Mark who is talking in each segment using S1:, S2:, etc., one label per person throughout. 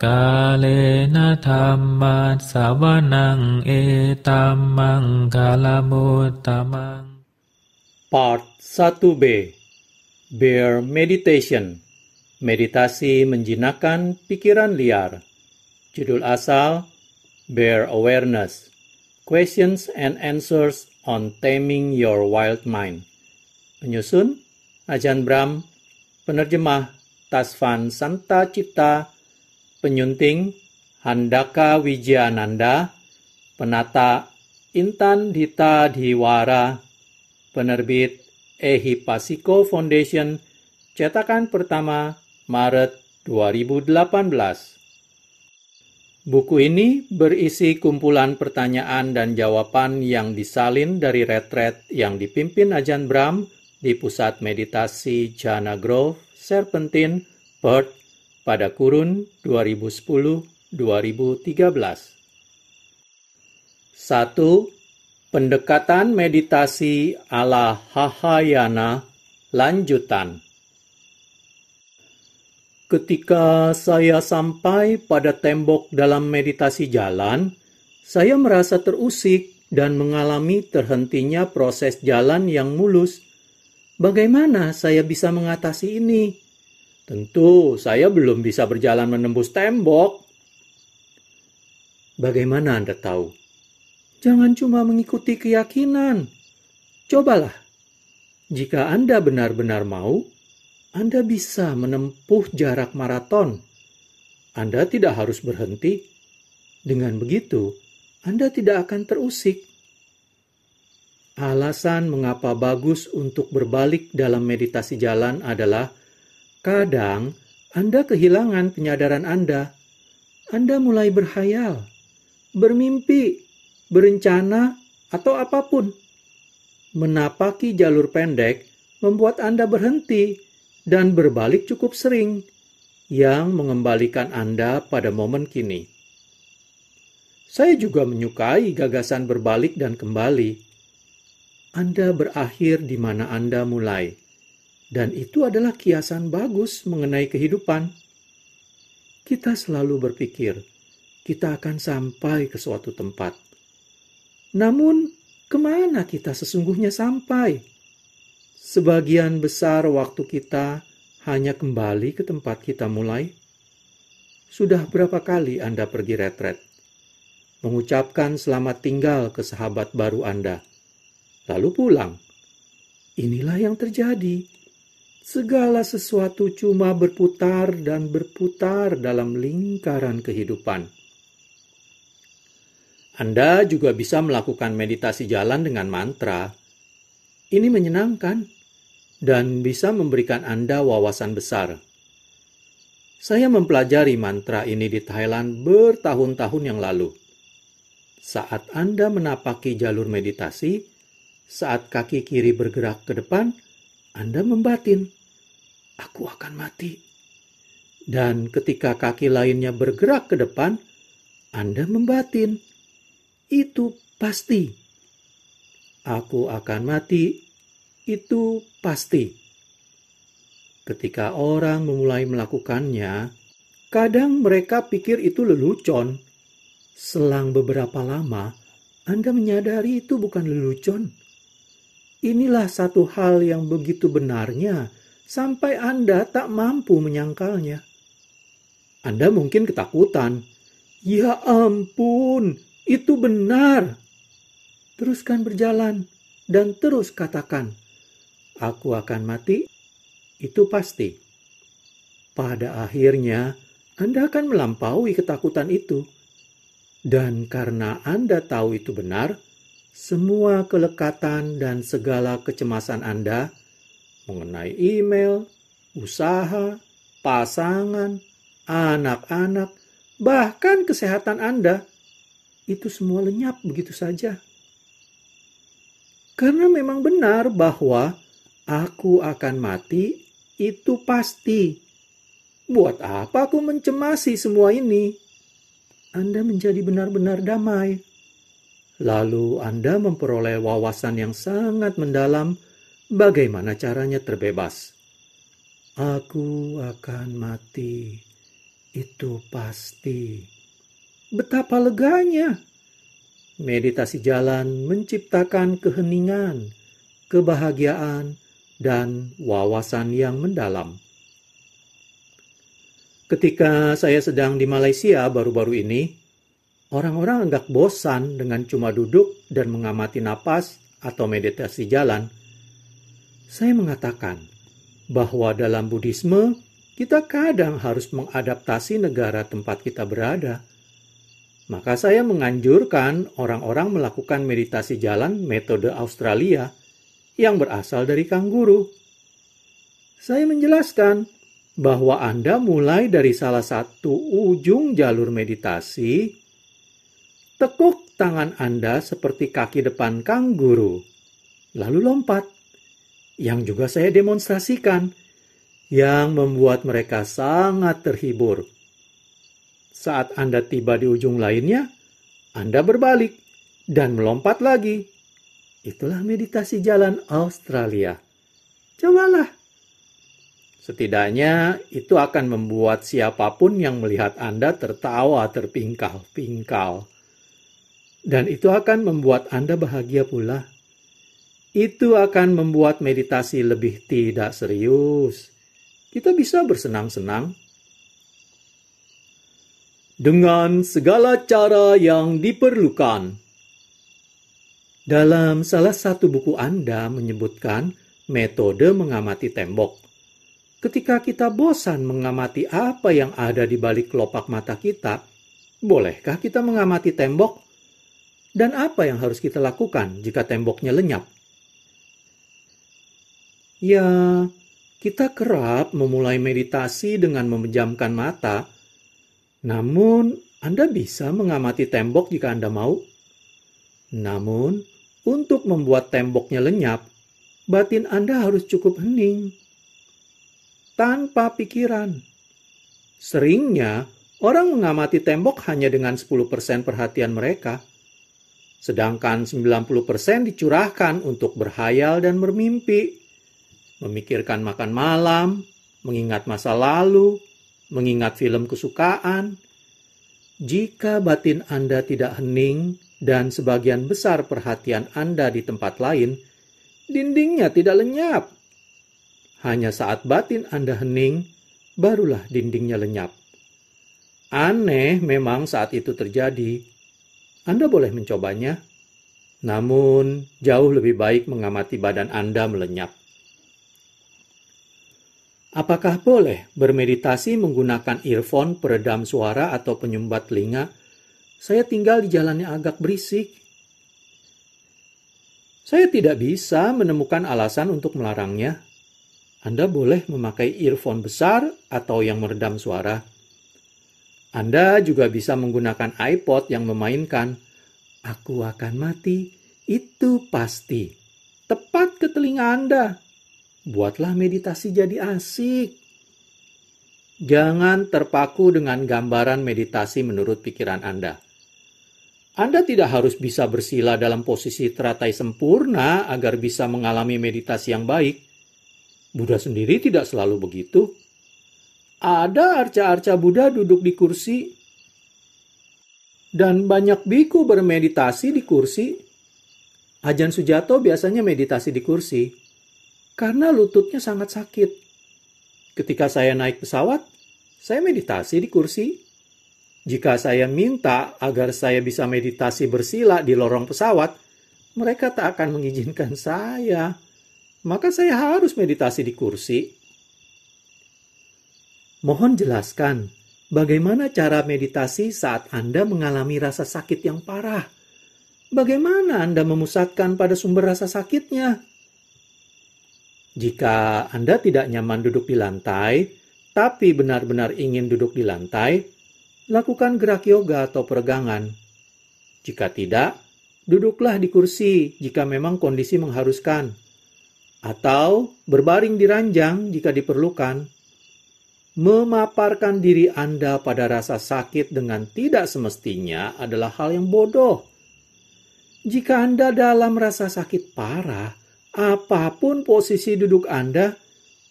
S1: Kalena dhammat savanang etamang kalamutamang.
S2: Part 1b, Bare Meditation, meditasi menjinakkan pikiran liar. Judul asal, Bare Awareness, Questions and Answers on Taming Your Wild Mind. Penyusun, Ajahn Brahm. Penerjemah, Tasvan Santa Cipta. Penyunting, Handaka Wijayananda. Penata, Intan Dita Diwara. Penerbit, Ehipasiko Foundation. Cetakan pertama, Maret 2018. Buku ini berisi kumpulan pertanyaan dan jawaban yang disalin dari retret yang dipimpin Ajahn Brahm di Pusat Meditasi Jhana Grove, Serpentine, Perth, pada kurun 2010-2013. 1. Pendekatan meditasi ala Hahayana, lanjutan. Ketika saya sampai pada tembok dalam meditasi jalan, saya merasa terusik dan mengalami terhentinya proses jalan yang mulus. Bagaimana saya bisa mengatasi ini? Tentu, saya belum bisa berjalan menembus tembok. Bagaimana Anda tahu? Jangan cuma mengikuti keyakinan. Cobalah. Jika Anda benar-benar mau, Anda bisa menempuh jarak maraton. Anda tidak harus berhenti. Dengan begitu, Anda tidak akan terusik. Alasan mengapa bagus untuk berbalik dalam meditasi jalan adalah kadang Anda kehilangan penyadaran Anda. Anda mulai berhayal, bermimpi, berencana, atau apapun. Menapaki jalur pendek membuat Anda berhenti dan berbalik cukup sering, yang mengembalikan Anda pada momen kini. Saya juga menyukai gagasan berbalik dan kembali. Anda berakhir di mana Anda mulai, dan itu adalah kiasan bagus mengenai kehidupan. Kita selalu berpikir, kita akan sampai ke suatu tempat. Namun, kemana kita sesungguhnya sampai? Sebagian besar waktu kita hanya kembali ke tempat kita mulai. Sudah berapa kali Anda pergi retret? Mengucapkan selamat tinggal ke sahabat baru Anda, lalu pulang. Inilah yang terjadi. Segala sesuatu cuma berputar dan berputar dalam lingkaran kehidupan. Anda juga bisa melakukan meditasi jalan dengan mantra. Ini menyenangkan dan bisa memberikan Anda wawasan besar. Saya mempelajari mantra ini di Thailand bertahun-tahun yang lalu. Saat Anda menapaki jalur meditasi, saat kaki kiri bergerak ke depan, Anda membatin, "Aku akan mati." Dan ketika kaki lainnya bergerak ke depan, Anda membatin, "Itu pasti." Aku akan mati, itu pasti. Ketika orang memulai melakukannya, kadang mereka pikir itu lelucon. Selang beberapa lama, Anda menyadari itu bukan lelucon. Inilah satu hal yang begitu benarnya, sampai Anda tak mampu menyangkalnya. Anda mungkin ketakutan. Ya ampun, itu benar. Teruskan berjalan dan terus katakan, "Aku akan mati, itu pasti." Pada akhirnya, Anda akan melampaui ketakutan itu. Dan karena Anda tahu itu benar, semua kelekatan dan segala kecemasan Anda mengenai email, usaha, pasangan, anak-anak, bahkan kesehatan Anda, itu semua lenyap begitu saja. Karena memang benar bahwa aku akan mati, itu pasti. Buat apa aku mencemasi semua ini? Anda menjadi benar-benar damai. Lalu Anda memperoleh wawasan yang sangat mendalam bagaimana caranya terbebas. Aku akan mati. Itu pasti. Betapa leganya. Meditasi jalan menciptakan keheningan, kebahagiaan, dan wawasan yang mendalam. Ketika saya sedang di Malaysia baru-baru ini, orang-orang agak bosan dengan cuma duduk dan mengamati napas atau meditasi jalan. Saya mengatakan bahwa dalam Buddhisme, kita kadang harus mengadaptasi negara tempat kita berada. Maka saya menganjurkan orang-orang melakukan meditasi jalan metode Australia yang berasal dari kanguru. Saya menjelaskan bahwa Anda mulai dari salah satu ujung jalur meditasi, tekuk tangan Anda seperti kaki depan kanguru, lalu lompat, yang juga saya demonstrasikan, yang membuat mereka sangat terhibur. Saat Anda tiba di ujung lainnya, Anda berbalik dan melompat lagi. Itulah meditasi jalan Australia. Cobalah. Setidaknya itu akan membuat siapapun yang melihat Anda tertawa terpingkal-pingkal. Dan itu akan membuat Anda bahagia pula. Itu akan membuat meditasi lebih tidak serius. Kita bisa bersenang-senang dengan segala cara yang diperlukan. Dalam salah satu buku Anda menyebutkan metode mengamati tembok. Ketika kita bosan mengamati apa yang ada di balik kelopak mata kita, bolehkah kita mengamati tembok? Dan apa yang harus kita lakukan jika temboknya lenyap? Ya, kita kerap memulai meditasi dengan memejamkan mata. Namun, Anda bisa mengamati tembok jika Anda mau. Namun, untuk membuat temboknya lenyap, batin Anda harus cukup hening, tanpa pikiran. Seringnya, orang mengamati tembok hanya dengan 10% perhatian mereka, sedangkan 90% dicurahkan untuk berhayal dan bermimpi, memikirkan makan malam, mengingat masa lalu, mengingat film kesukaan. Jika batin Anda tidak hening dan sebagian besar perhatian Anda di tempat lain, dindingnya tidak lenyap. Hanya saat batin Anda hening, barulah dindingnya lenyap. Aneh memang saat itu terjadi. Anda boleh mencobanya, namun jauh lebih baik mengamati badan Anda melenyap. Apakah boleh bermeditasi menggunakan earphone peredam suara atau penyumbat telinga? Saya tinggal di jalan yang agak berisik. Saya tidak bisa menemukan alasan untuk melarangnya. Anda boleh memakai earphone besar atau yang meredam suara. Anda juga bisa menggunakan iPod yang memainkan "Aku akan mati, itu pasti" tepat ke telinga Anda. Buatlah meditasi jadi asik. Jangan terpaku dengan gambaran meditasi menurut pikiran Anda. Anda tidak harus bisa bersila dalam posisi teratai sempurna agar bisa mengalami meditasi yang baik. Buddha sendiri tidak selalu begitu. Ada arca-arca Buddha duduk di kursi, dan banyak biku bermeditasi di kursi. Ajahn Sujato biasanya meditasi di kursi, karena lututnya sangat sakit. Ketika saya naik pesawat, saya meditasi di kursi. Jika saya minta agar saya bisa meditasi bersila di lorong pesawat, mereka tak akan mengizinkan saya. Maka saya harus meditasi di kursi. Mohon jelaskan, bagaimana cara meditasi saat Anda mengalami rasa sakit yang parah? Bagaimana Anda memusatkan pada sumber rasa sakitnya? Jika Anda tidak nyaman duduk di lantai, tapi benar-benar ingin duduk di lantai, lakukan gerak yoga atau peregangan. Jika tidak, duduklah di kursi jika memang kondisi mengharuskan. Atau berbaring di ranjang jika diperlukan. Memaparkan diri Anda pada rasa sakit dengan tidak semestinya adalah hal yang bodoh. Jika Anda dalam rasa sakit parah, apapun posisi duduk Anda,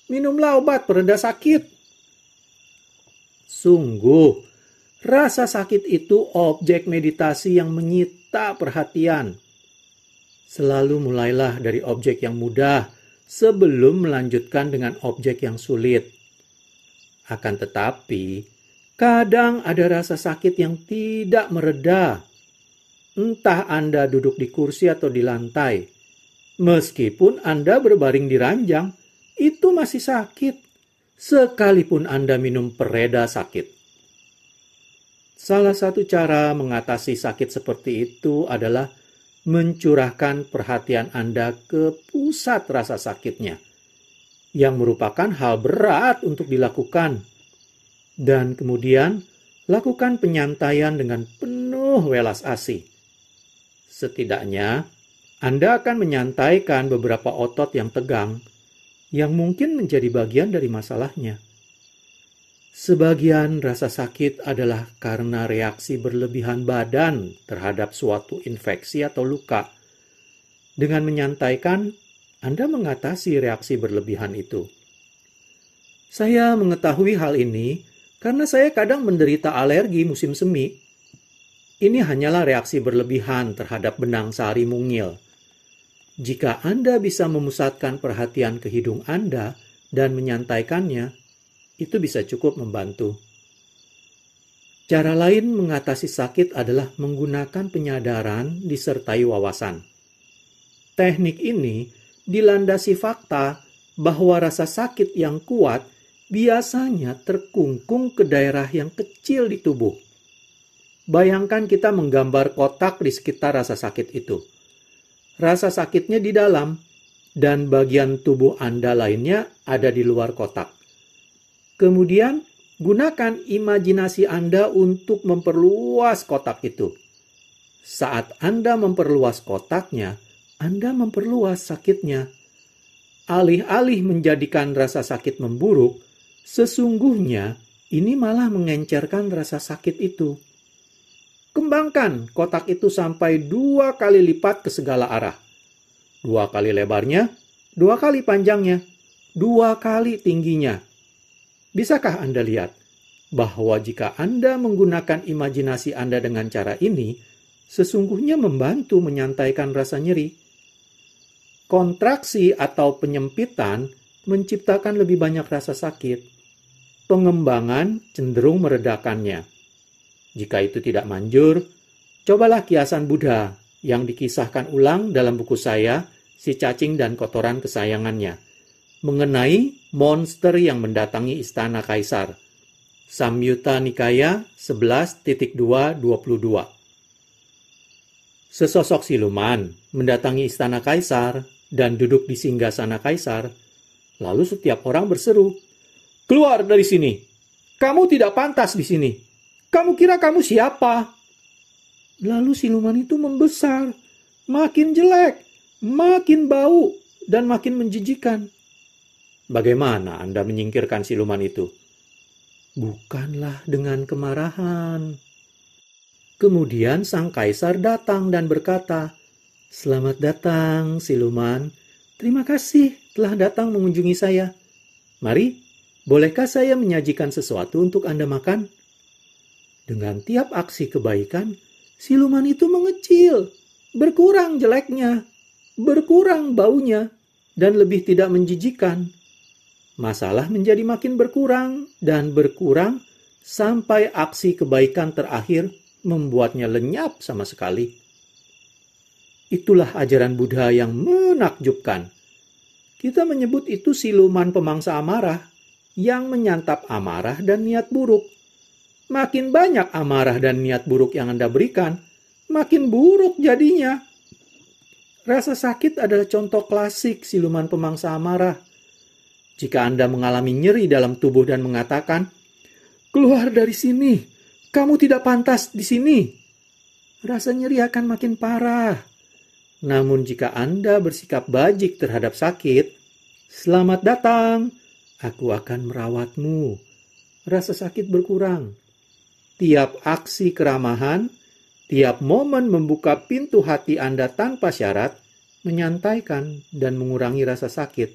S2: minumlah obat pereda sakit. Sungguh, rasa sakit itu objek meditasi yang menyita perhatian. Selalu mulailah dari objek yang mudah sebelum melanjutkan dengan objek yang sulit. Akan tetapi, kadang ada rasa sakit yang tidak mereda. Entah Anda duduk di kursi atau di lantai. Meskipun Anda berbaring di ranjang, itu masih sakit. Sekalipun Anda minum pereda sakit. Salah satu cara mengatasi sakit seperti itu adalah mencurahkan perhatian Anda ke pusat rasa sakitnya, yang merupakan hal berat untuk dilakukan. Dan kemudian, lakukan penyantaian dengan penuh welas asih. Setidaknya, Anda akan menyantaikan beberapa otot yang tegang, yang mungkin menjadi bagian dari masalahnya. Sebagian rasa sakit adalah karena reaksi berlebihan badan terhadap suatu infeksi atau luka. Dengan menyantaikan, Anda mengatasi reaksi berlebihan itu. Saya mengetahui hal ini karena saya kadang menderita alergi musim semi. Ini hanyalah reaksi berlebihan terhadap benang sari mungil. Jika Anda bisa memusatkan perhatian ke hidung Anda dan menyantaikannya, itu bisa cukup membantu. Cara lain mengatasi sakit adalah menggunakan penyadaran disertai wawasan. Teknik ini dilandasi fakta bahwa rasa sakit yang kuat biasanya terkungkung ke daerah yang kecil di tubuh. Bayangkan kita menggambar kotak di sekitar rasa sakit itu. Rasa sakitnya di dalam, dan bagian tubuh Anda lainnya ada di luar kotak. Kemudian, gunakan imajinasi Anda untuk memperluas kotak itu. Saat Anda memperluas kotaknya, Anda memperluas sakitnya. Alih-alih menjadikan rasa sakit memburuk, sesungguhnya ini malah mengencerkan rasa sakit itu. Kembangkan kotak itu sampai 2 kali lipat ke segala arah. 2 kali lebarnya, 2 kali panjangnya, 2 kali tingginya. Bisakah Anda lihat bahwa jika Anda menggunakan imajinasi Anda dengan cara ini, sesungguhnya membantu menyantaikan rasa nyeri? Kontraksi atau penyempitan menciptakan lebih banyak rasa sakit. Pengembangan cenderung meredakannya. Jika itu tidak manjur, cobalah kiasan Buddha yang dikisahkan ulang dalam buku saya, Si Cacing dan Kotoran Kesayangannya, mengenai monster yang mendatangi istana kaisar. Samyutta Nikaya 11.2.22. Sesosok siluman mendatangi istana kaisar dan duduk di singgasana kaisar. Lalu setiap orang berseru, "Keluar dari sini! Kamu tidak pantas di sini! Kamu kira kamu siapa?" Lalu siluman itu membesar, makin jelek, makin bau, dan makin menjijikan. Bagaimana Anda menyingkirkan siluman itu? Bukanlah dengan kemarahan. Kemudian sang kaisar datang dan berkata, "Selamat datang, siluman. Terima kasih telah datang mengunjungi saya. Mari, bolehkah saya menyajikan sesuatu untuk Anda makan?" Dengan tiap aksi kebaikan, siluman itu mengecil, berkurang jeleknya, berkurang baunya, dan lebih tidak menjijikan. Masalah menjadi makin berkurang dan berkurang sampai aksi kebaikan terakhir membuatnya lenyap sama sekali. Itulah ajaran Buddha yang menakjubkan. Kita menyebut itu siluman pemangsa amarah yang menyantap amarah dan niat buruk. Makin banyak amarah dan niat buruk yang Anda berikan, makin buruk jadinya. Rasa sakit adalah contoh klasik siluman pemangsa amarah. Jika Anda mengalami nyeri dalam tubuh dan mengatakan, "Keluar dari sini, kamu tidak pantas di sini," rasa nyeri akan makin parah. Namun jika Anda bersikap bajik terhadap sakit, "Selamat datang, aku akan merawatmu," rasa sakit berkurang. Tiap aksi keramahan, tiap momen membuka pintu hati Anda tanpa syarat, menyantaikan dan mengurangi rasa sakit.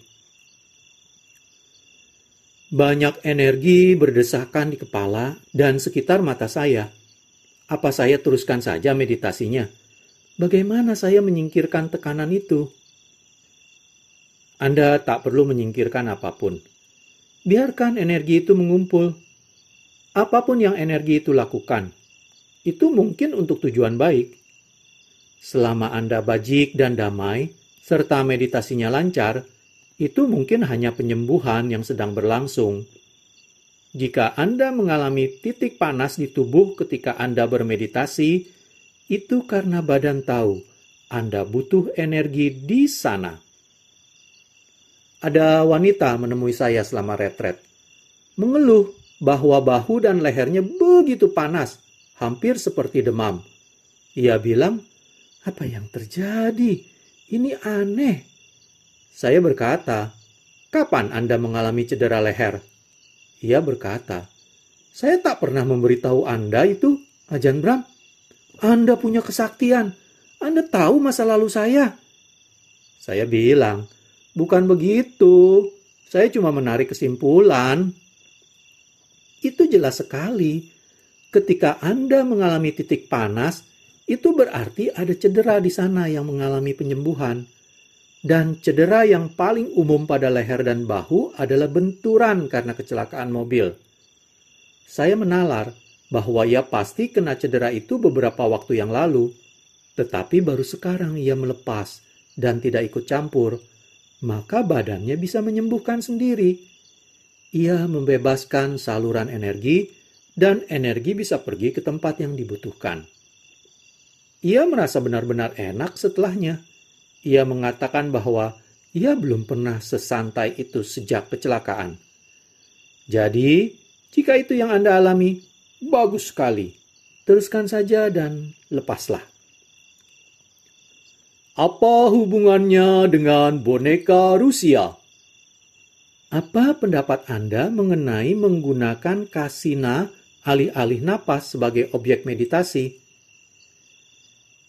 S2: Banyak energi berdesakan di kepala dan sekitar mata saya. Apa saya teruskan saja meditasinya? Bagaimana saya menyingkirkan tekanan itu? Anda tak perlu menyingkirkan apapun. Biarkan energi itu mengumpul. Apapun yang energi itu lakukan, itu mungkin untuk tujuan baik. Selama Anda bajik dan damai, serta meditasinya lancar, itu mungkin hanya penyembuhan yang sedang berlangsung. Jika Anda mengalami titik panas di tubuh ketika Anda bermeditasi, itu karena badan tahu Anda butuh energi di sana. Ada wanita menemui saya selama retret, mengeluh bahwa bahu dan lehernya begitu panas, hampir seperti demam. Ia bilang, "Apa yang terjadi? Ini aneh." Saya berkata, "Kapan Anda mengalami cedera leher?" Ia berkata, "Saya tak pernah memberitahu Anda itu, Ajahn Brahm. Anda punya kesaktian. Anda tahu masa lalu saya." Saya bilang, "Bukan begitu. Saya cuma menarik kesimpulan." Itu jelas sekali. Ketika Anda mengalami titik panas, itu berarti ada cedera di sana yang mengalami penyembuhan. Dan cedera yang paling umum pada leher dan bahu adalah benturan karena kecelakaan mobil. Saya menalar bahwa ia pasti kena cedera itu beberapa waktu yang lalu, tetapi baru sekarang ia melepas dan tidak ikut campur. Maka badannya bisa menyembuhkan sendiri. Ia membebaskan saluran energi dan energi bisa pergi ke tempat yang dibutuhkan. Ia merasa benar-benar enak setelahnya. Ia mengatakan bahwa ia belum pernah sesantai itu sejak kecelakaan. Jadi, jika itu yang Anda alami, bagus sekali. Teruskan saja dan lepaslah. Apa hubungannya dengan boneka Rusia? Apa pendapat Anda mengenai menggunakan kasina alih-alih napas sebagai objek meditasi?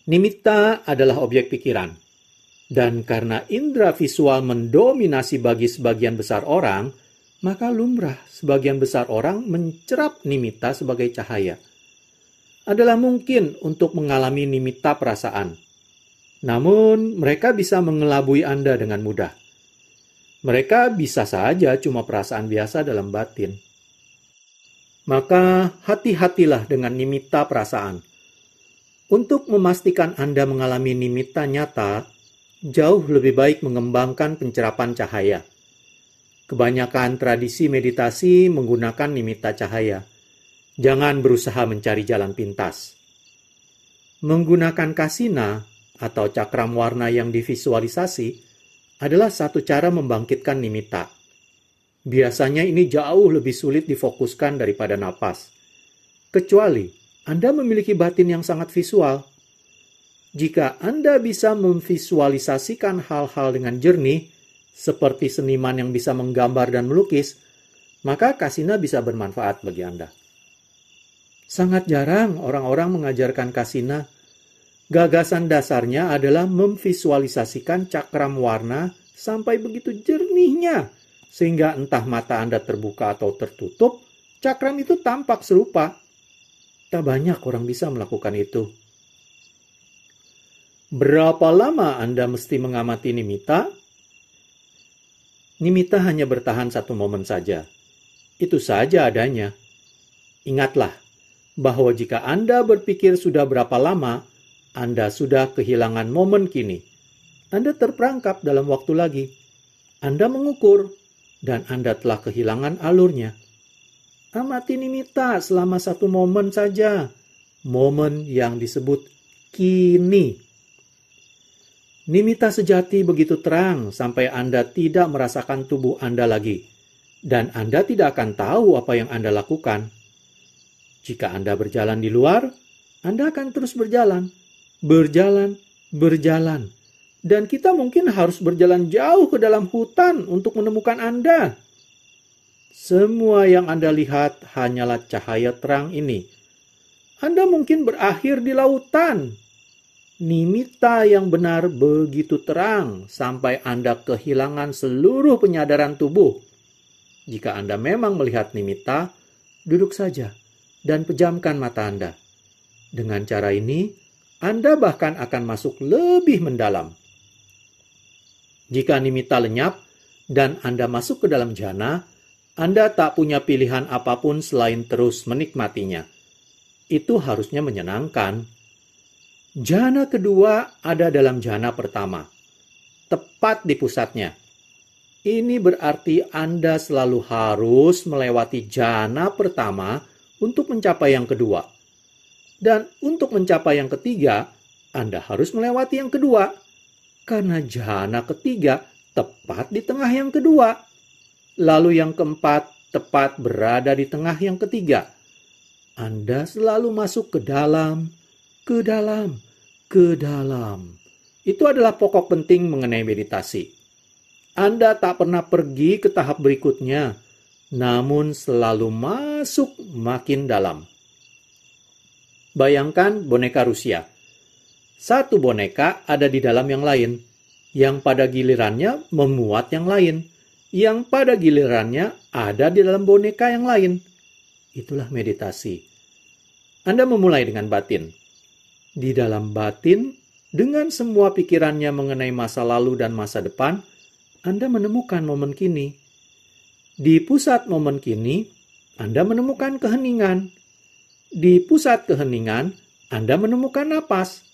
S2: Nimitta adalah objek pikiran. Dan karena indera visual mendominasi bagi sebagian besar orang, maka lumrah sebagian besar orang mencerap nimitta sebagai cahaya. Adalah mungkin untuk mengalami nimitta perasaan. Namun, mereka bisa mengelabui Anda dengan mudah. Mereka bisa saja cuma perasaan biasa dalam batin. Maka, hati-hatilah dengan nimitta perasaan. Untuk memastikan Anda mengalami nimitta nyata, jauh lebih baik mengembangkan pencerapan cahaya. Kebanyakan tradisi meditasi menggunakan nimitta cahaya. Jangan berusaha mencari jalan pintas. Menggunakan kasina atau cakram warna yang divisualisasi adalah satu cara membangkitkan nimitta. Biasanya ini jauh lebih sulit difokuskan daripada napas. Kecuali Anda memiliki batin yang sangat visual. Jika Anda bisa memvisualisasikan hal-hal dengan jernih, seperti seniman yang bisa menggambar dan melukis, maka kasina bisa bermanfaat bagi Anda. Sangat jarang orang-orang mengajarkan kasina. Gagasan dasarnya adalah memvisualisasikan cakram warna sampai begitu jernihnya, sehingga entah mata Anda terbuka atau tertutup, cakram itu tampak serupa. Tak banyak orang bisa melakukan itu. Berapa lama Anda mesti mengamati nimitta? Nimitta hanya bertahan 1 momen saja. Itu saja adanya. Ingatlah bahwa jika Anda berpikir sudah berapa lama, Anda sudah kehilangan momen kini. Anda terperangkap dalam waktu lagi. Anda mengukur, dan Anda telah kehilangan alurnya. Amati nimitta selama 1 momen saja. Momen yang disebut kini. Nimitta sejati begitu terang sampai Anda tidak merasakan tubuh Anda lagi. Dan Anda tidak akan tahu apa yang Anda lakukan. Jika Anda berjalan di luar, Anda akan terus berjalan. Berjalan. Dan kita mungkin harus berjalan jauh ke dalam hutan untuk menemukan Anda. Semua yang Anda lihat hanyalah cahaya terang ini. Anda mungkin berakhir di lautan. Nimitta yang benar begitu terang sampai Anda kehilangan seluruh penyadaran tubuh. Jika Anda memang melihat nimitta, duduk saja dan pejamkan mata Anda. Dengan cara ini, Anda bahkan akan masuk lebih mendalam. Jika nimitta lenyap dan Anda masuk ke dalam jhana, Anda tak punya pilihan apapun selain terus menikmatinya. Itu harusnya menyenangkan. Jhana kedua ada dalam jhana pertama, tepat di pusatnya. Ini berarti Anda selalu harus melewati jhana pertama untuk mencapai yang kedua. Dan untuk mencapai yang ketiga, Anda harus melewati yang kedua. Karena jhana ketiga tepat di tengah yang kedua. Lalu yang keempat tepat berada di tengah yang ketiga. Anda selalu masuk ke dalam, ke dalam, ke dalam. Itu adalah pokok penting mengenai meditasi. Anda tak pernah pergi ke tahap berikutnya, namun selalu masuk makin dalam. Bayangkan boneka Rusia. Satu boneka ada di dalam yang lain, yang pada gilirannya memuat yang lain, yang pada gilirannya ada di dalam boneka yang lain. Itulah meditasi. Anda memulai dengan batin. Di dalam batin, dengan semua pikirannya mengenai masa lalu dan masa depan, Anda menemukan momen kini. Di pusat momen kini, Anda menemukan keheningan. Di pusat keheningan, Anda menemukan napas.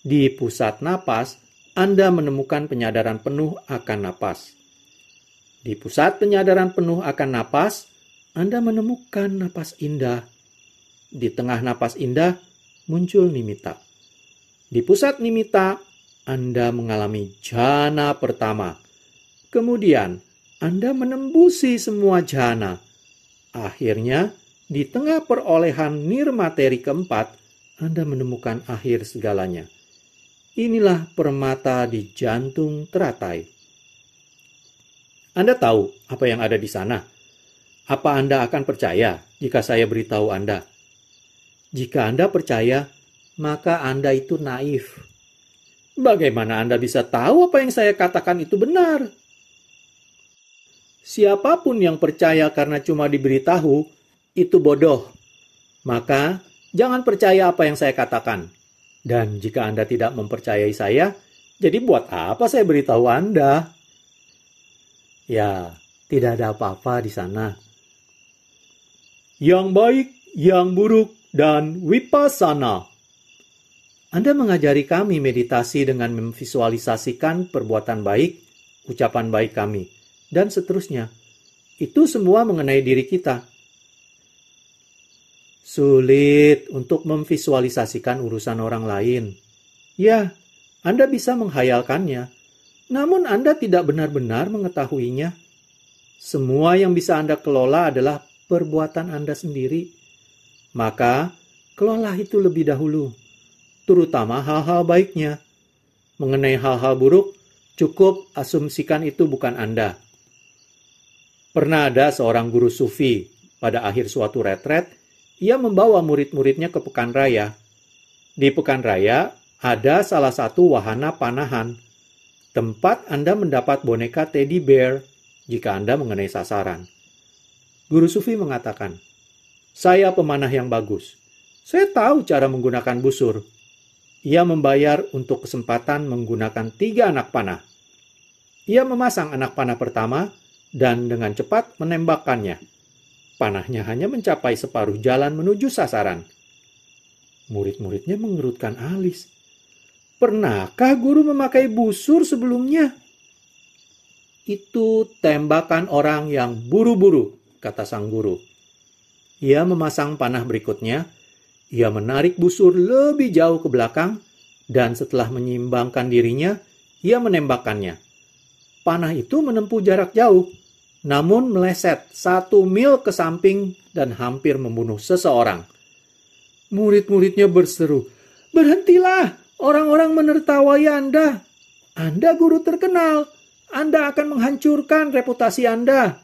S2: Di pusat napas, Anda menemukan penyadaran penuh akan napas. Di pusat penyadaran penuh akan napas, Anda menemukan napas indah. Di tengah napas indah, muncul nimitta. Di pusat nimitta, Anda mengalami jhana pertama. Kemudian, Anda menembusi semua jhana. Akhirnya, di tengah perolehan nirmateri keempat, Anda menemukan akhir segalanya. Inilah permata di jantung teratai. Anda tahu apa yang ada di sana? Apa Anda akan percaya jika saya beritahu Anda? Jika Anda percaya, maka Anda itu naif. Bagaimana Anda bisa tahu apa yang saya katakan itu benar? Siapapun yang percaya karena cuma diberitahu, itu bodoh. Maka, jangan percaya apa yang saya katakan. Dan jika Anda tidak mempercayai saya, jadi buat apa saya beritahu Anda? Ya, tidak ada apa-apa di sana. Yang baik, yang buruk, dan vipassana. Anda mengajari kami meditasi dengan memvisualisasikan perbuatan baik, ucapan baik kami, dan seterusnya. Itu semua mengenai diri kita. Sulit untuk memvisualisasikan urusan orang lain. Ya, Anda bisa menghayalkannya, namun Anda tidak benar-benar mengetahuinya. Semua yang bisa Anda kelola adalah perbuatan Anda sendiri. Maka, kelola itu lebih dahulu, terutama hal-hal baiknya. Mengenai hal-hal buruk, cukup asumsikan itu bukan Anda. Pernah ada seorang guru sufi, pada akhir suatu retret, ia membawa murid-muridnya ke pekan raya. Di pekan raya, ada salah satu wahana panahan, tempat Anda mendapat boneka teddy bear jika Anda mengenai sasaran. Guru sufi mengatakan, "Saya pemanah yang bagus. Saya tahu cara menggunakan busur." Ia membayar untuk kesempatan menggunakan 3 anak panah. Ia memasang anak panah pertama dan dengan cepat menembakkannya. Panahnya hanya mencapai separuh jalan menuju sasaran. Murid-muridnya mengerutkan alis. Pernahkah guru memakai busur sebelumnya? Itu tembakan orang yang buru-buru, kata sang guru. Ia memasang panah berikutnya. Ia menarik busur lebih jauh ke belakang, dan setelah menyeimbangkan dirinya, ia menembakkannya. Panah itu menempuh jarak jauh, namun meleset 1 mil ke samping dan hampir membunuh seseorang. Murid-muridnya berseru, "Berhentilah, orang-orang menertawai Anda. Anda guru terkenal, Anda akan menghancurkan reputasi Anda."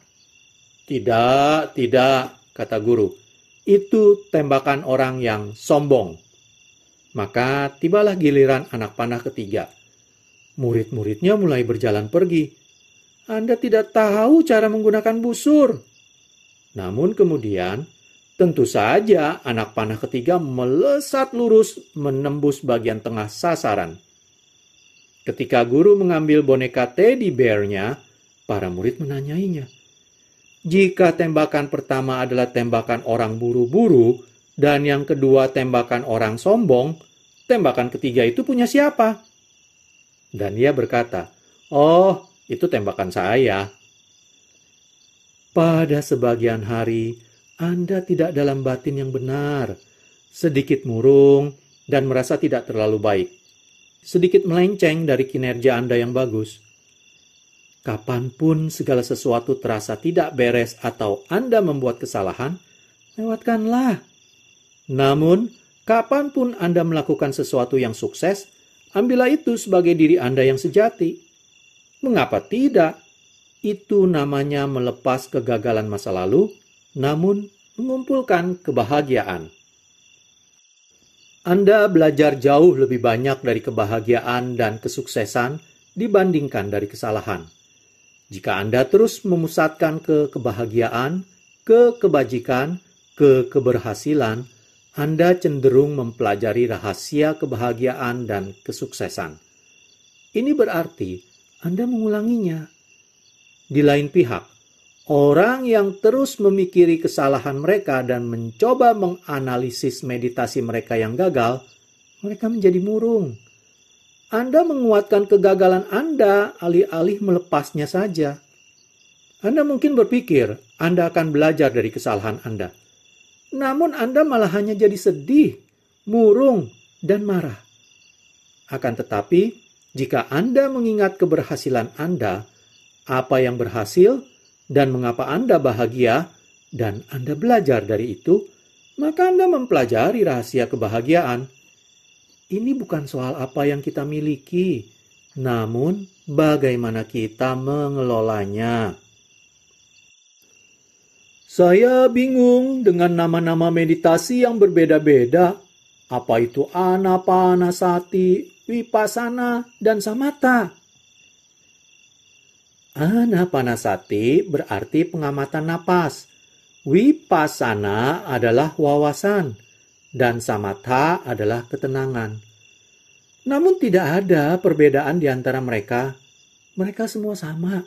S2: Tidak, kata guru. Itu tembakan orang yang sombong. Maka tibalah giliran anak panah ketiga. Murid-muridnya mulai berjalan pergi. Anda tidak tahu cara menggunakan busur." Namun kemudian, tentu saja anak panah ketiga melesat lurus menembus bagian tengah sasaran. Ketika guru mengambil boneka teddy bear-nya, para murid menanyainya, "Jika tembakan pertama adalah tembakan orang buru-buru, dan yang kedua tembakan orang sombong, tembakan ketiga itu punya siapa?" Dan ia berkata, "Oh, itu tembakan saya." Pada sebagian hari, Anda tidak dalam batin yang benar, sedikit murung, dan merasa tidak terlalu baik. Sedikit melenceng dari kinerja Anda yang bagus. Kapanpun segala sesuatu terasa tidak beres atau Anda membuat kesalahan, lewatkanlah. Namun, kapanpun Anda melakukan sesuatu yang sukses, ambillah itu sebagai diri Anda yang sejati. Mengapa tidak? Itu namanya melepas kegagalan masa lalu, namun mengumpulkan kebahagiaan. Anda belajar jauh lebih banyak dari kebahagiaan dan kesuksesan dibandingkan dari kesalahan. Jika Anda terus memusatkan ke kebahagiaan, ke kebajikan, ke keberhasilan, Anda cenderung mempelajari rahasia kebahagiaan dan kesuksesan. Ini berarti Anda mengulanginya. Di lain pihak, orang yang terus memikiri kesalahan mereka dan mencoba menganalisis meditasi mereka yang gagal, mereka menjadi murung. Anda menguatkan kegagalan Anda alih-alih melepasnya saja. Anda mungkin berpikir Anda akan belajar dari kesalahan Anda. Namun Anda malah hanya jadi sedih, murung, dan marah. Akan tetapi, jika Anda mengingat keberhasilan Anda, apa yang berhasil, dan mengapa Anda bahagia, dan Anda belajar dari itu, maka Anda mempelajari rahasia kebahagiaan. Ini bukan soal apa yang kita miliki, namun bagaimana kita mengelolanya. Saya bingung dengan nama-nama meditasi yang berbeda-beda. Apa itu Anapanasati, Vipassana, dan Samatha? Anapanasati berarti pengamatan napas. Vipassana adalah wawasan. Dan samatha adalah ketenangan. Namun tidak ada perbedaan di antara mereka. Mereka semua sama.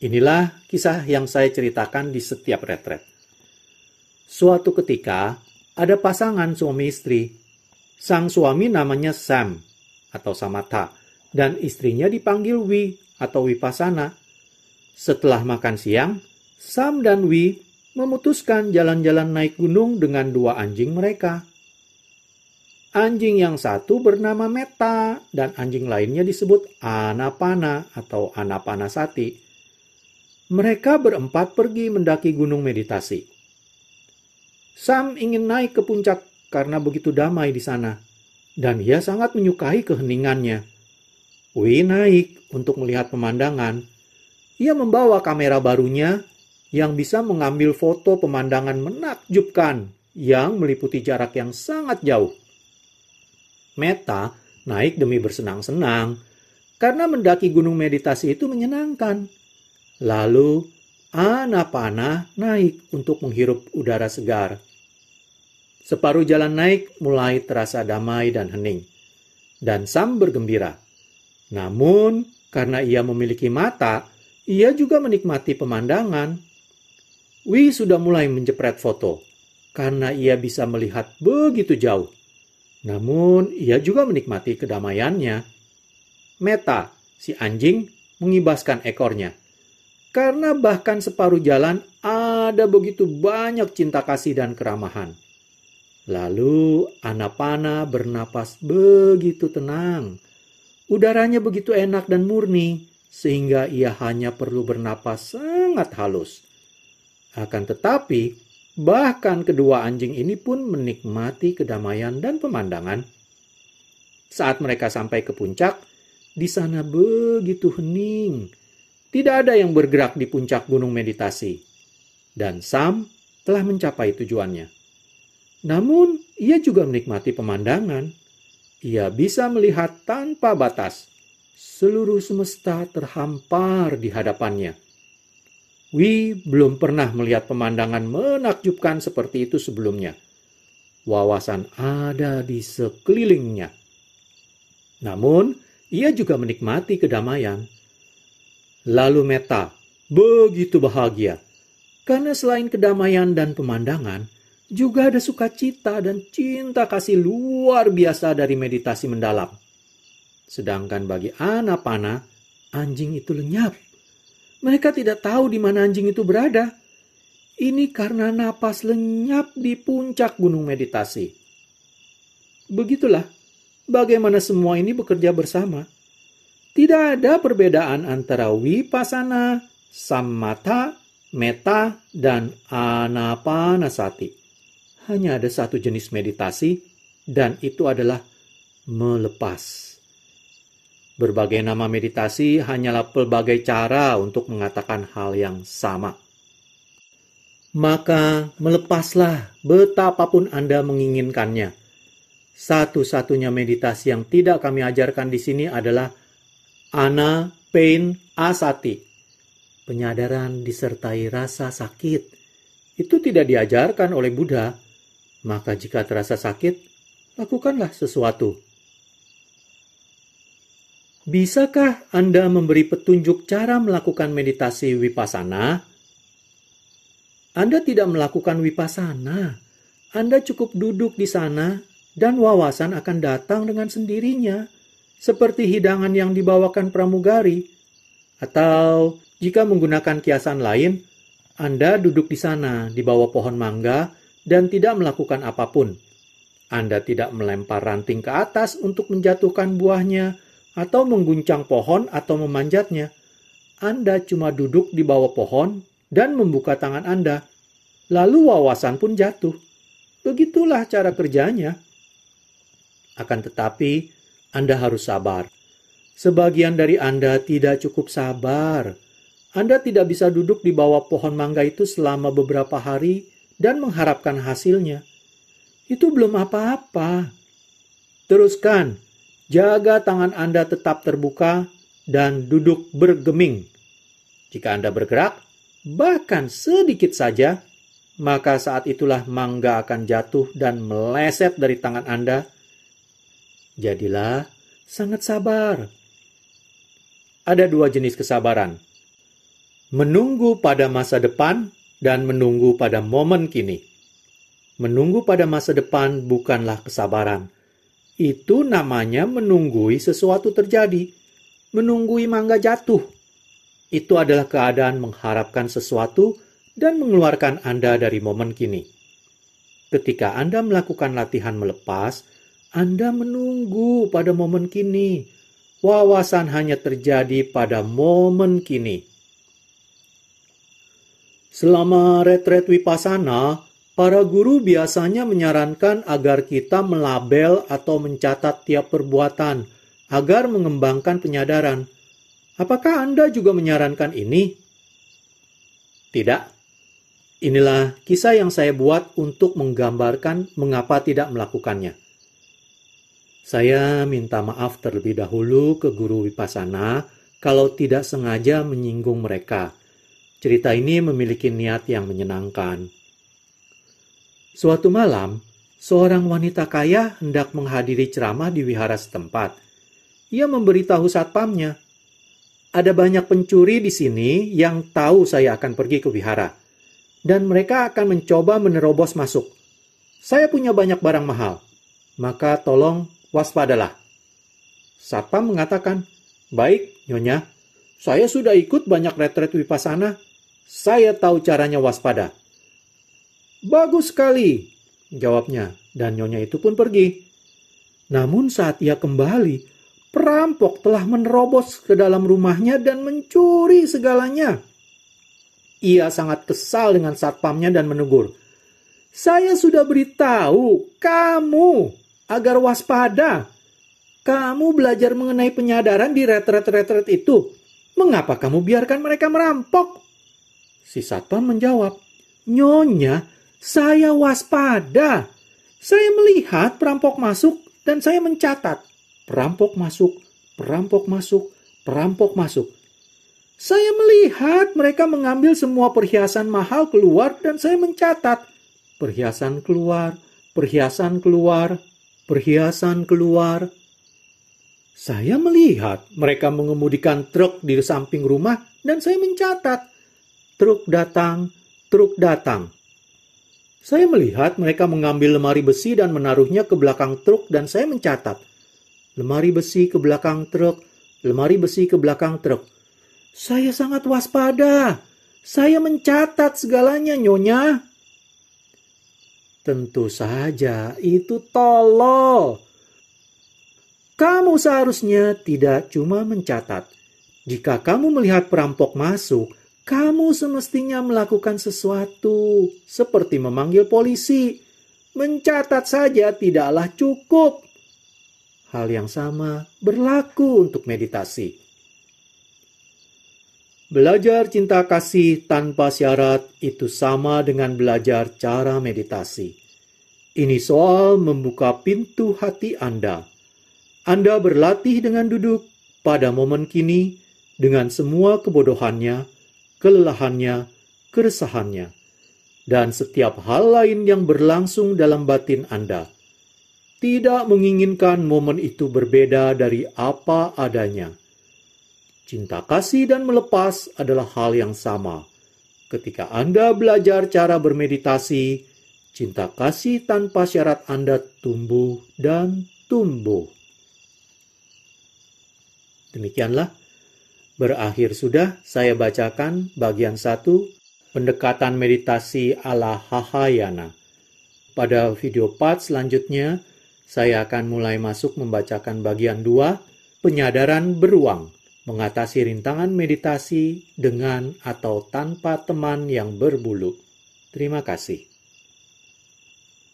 S2: Inilah kisah yang saya ceritakan di setiap retret. Suatu ketika, ada pasangan suami istri. Sang suami namanya Sam atau Samatha, dan istrinya dipanggil Vi atau Vipassana. Setelah makan siang, Sam dan Vi memutuskan jalan-jalan naik gunung dengan dua anjing mereka. Anjing yang satu bernama Metta dan anjing lainnya disebut Anapana atau Anapanasati. Mereka berempat pergi mendaki gunung meditasi. Sam ingin naik ke puncak karena begitu damai di sana, dan ia sangat menyukai keheningannya. Vi naik untuk melihat pemandangan. Ia membawa kamera barunya yang bisa mengambil foto pemandangan menakjubkan yang meliputi jarak yang sangat jauh. Metta naik demi bersenang-senang karena mendaki gunung meditasi itu menyenangkan. Lalu Anapana naik untuk menghirup udara segar. Separuh jalan naik mulai terasa damai dan hening, dan Sam bergembira. Namun karena ia memiliki mata, ia juga menikmati pemandangan. Vi sudah mulai menjepret foto karena ia bisa melihat begitu jauh. Namun ia juga menikmati kedamaiannya. Metta, si anjing, mengibaskan ekornya. Karena bahkan separuh jalan ada begitu banyak cinta kasih dan keramahan. Lalu Anapana bernapas begitu tenang. Udaranya begitu enak dan murni, sehingga ia hanya perlu bernapas sangat halus. Akan tetapi, bahkan kedua anjing ini pun menikmati kedamaian dan pemandangan. Saat mereka sampai ke puncak, di sana begitu hening. Tidak ada yang bergerak di puncak gunung meditasi. Dan Sam telah mencapai tujuannya. Namun, ia juga menikmati pemandangan. Ia bisa melihat tanpa batas. Seluruh semesta terhampar di hadapannya. Wi belum pernah melihat pemandangan menakjubkan seperti itu sebelumnya. Wawasan ada di sekelilingnya. Namun, ia juga menikmati kedamaian. Lalu Meta begitu bahagia, karena selain kedamaian dan pemandangan, juga ada sukacita dan cinta kasih luar biasa dari meditasi mendalam. Sedangkan bagi Anapana, anjing itu lenyap. Mereka tidak tahu di mana anjing itu berada. Ini karena napas lenyap di puncak gunung meditasi. Begitulah bagaimana semua ini bekerja bersama. Tidak ada perbedaan antara Vipassana, Samatha, Metta, dan Anapanasati. Hanya ada satu jenis meditasi, dan itu adalah melepas. Berbagai nama meditasi hanyalah pelbagai cara untuk mengatakan hal yang sama. Maka melepaslah betapapun Anda menginginkannya. Satu-satunya meditasi yang tidak kami ajarkan di sini adalah Anapanasati. Penyadaran disertai rasa sakit. Itu tidak diajarkan oleh Buddha. Maka jika terasa sakit, lakukanlah sesuatu. Bisakah Anda memberi petunjuk cara melakukan meditasi Vipassana? Anda tidak melakukan Vipassana. Anda cukup duduk di sana dan wawasan akan datang dengan sendirinya, seperti hidangan yang dibawakan pramugari. Atau jika menggunakan kiasan lain, Anda duduk di sana di bawah pohon mangga dan tidak melakukan apapun. Anda tidak melempar ranting ke atas untuk menjatuhkan buahnya, atau mengguncang pohon atau memanjatnya. Anda cuma duduk di bawah pohon dan membuka tangan Anda. Lalu wawasan pun jatuh. Begitulah cara kerjanya. Akan tetapi, Anda harus sabar. Sebagian dari Anda tidak cukup sabar. Anda tidak bisa duduk di bawah pohon mangga itu selama beberapa hari dan mengharapkan hasilnya. Itu belum apa-apa. Teruskan. Jaga tangan Anda tetap terbuka dan duduk bergeming. Jika Anda bergerak, bahkan sedikit saja, maka saat itulah mangga akan jatuh dan meleset dari tangan Anda. Jadilah sangat sabar. Ada dua jenis kesabaran. Menunggu pada masa depan dan menunggu pada momen kini. Menunggu pada masa depan bukanlah kesabaran. Itu namanya menunggui sesuatu terjadi, menunggui mangga jatuh. Itu adalah keadaan mengharapkan sesuatu dan mengeluarkan Anda dari momen kini. Ketika Anda melakukan latihan melepas, Anda menunggu pada momen kini. Wawasan hanya terjadi pada momen kini. Selama retret Vipassana, para guru biasanya menyarankan agar kita melabel atau mencatat tiap perbuatan agar mengembangkan penyadaran. Apakah Anda juga menyarankan ini? Tidak. Inilah kisah yang saya buat untuk menggambarkan mengapa tidak melakukannya. Saya minta maaf terlebih dahulu ke guru Vipassana kalau tidak sengaja menyinggung mereka. Cerita ini memiliki niat yang menyenangkan. Suatu malam, seorang wanita kaya hendak menghadiri ceramah di wihara setempat. Ia memberitahu satpamnya, "Ada banyak pencuri di sini yang tahu saya akan pergi ke wihara, dan mereka akan mencoba menerobos masuk. Saya punya banyak barang mahal, maka tolong waspadalah." Satpam mengatakan, "Baik, Nyonya, saya sudah ikut banyak retret Vipassana. Saya tahu caranya waspada." "Bagus sekali," jawabnya, dan Nyonya itu pun pergi. Namun saat ia kembali, perampok telah menerobos ke dalam rumahnya dan mencuri segalanya. Ia sangat kesal dengan satpamnya dan menegur, "Saya sudah beritahu kamu agar waspada. Kamu belajar mengenai penyadaran di retret-retret itu. Mengapa kamu biarkan mereka merampok?" Si satpam menjawab, "Nyonya, saya waspada. Saya melihat perampok masuk dan saya mencatat. Perampok masuk, perampok masuk, perampok masuk. Saya melihat mereka mengambil semua perhiasan mahal keluar dan saya mencatat. Perhiasan keluar, perhiasan keluar, perhiasan keluar. Saya melihat mereka mengemudikan truk di samping rumah dan saya mencatat. Truk datang, truk datang. Saya melihat mereka mengambil lemari besi dan menaruhnya ke belakang truk dan saya mencatat. Lemari besi ke belakang truk, lemari besi ke belakang truk. Saya sangat waspada. Saya mencatat segalanya, Nyonya. Tentu saja itu tolol. Kamu seharusnya tidak cuma mencatat. Jika kamu melihat perampok masuk, kamu semestinya melakukan sesuatu, seperti memanggil polisi. Mencatat saja tidaklah cukup. Hal yang sama berlaku untuk meditasi. Belajar cinta kasih tanpa syarat itu sama dengan belajar cara meditasi. Ini soal membuka pintu hati Anda. Anda berlatih dengan duduk pada momen kini dengan semua kebodohannya, kelelahannya, keresahannya, dan setiap hal lain yang berlangsung dalam batin Anda. Tidak menginginkan momen itu berbeda dari apa adanya. Cinta kasih dan melepas adalah hal yang sama. Ketika Anda belajar cara bermeditasi, cinta kasih tanpa syarat Anda tumbuh dan tumbuh. Demikianlah, berakhir sudah saya bacakan bagian 1, pendekatan meditasi ala Hahayana. Pada video part selanjutnya, saya akan mulai masuk membacakan bagian 2, penyadaran beruang. Mengatasi rintangan meditasi dengan atau tanpa teman yang berbulu. Terima kasih.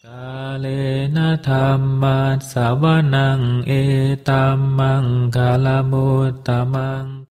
S1: Kalena dhamma savanang etamang kalamutamang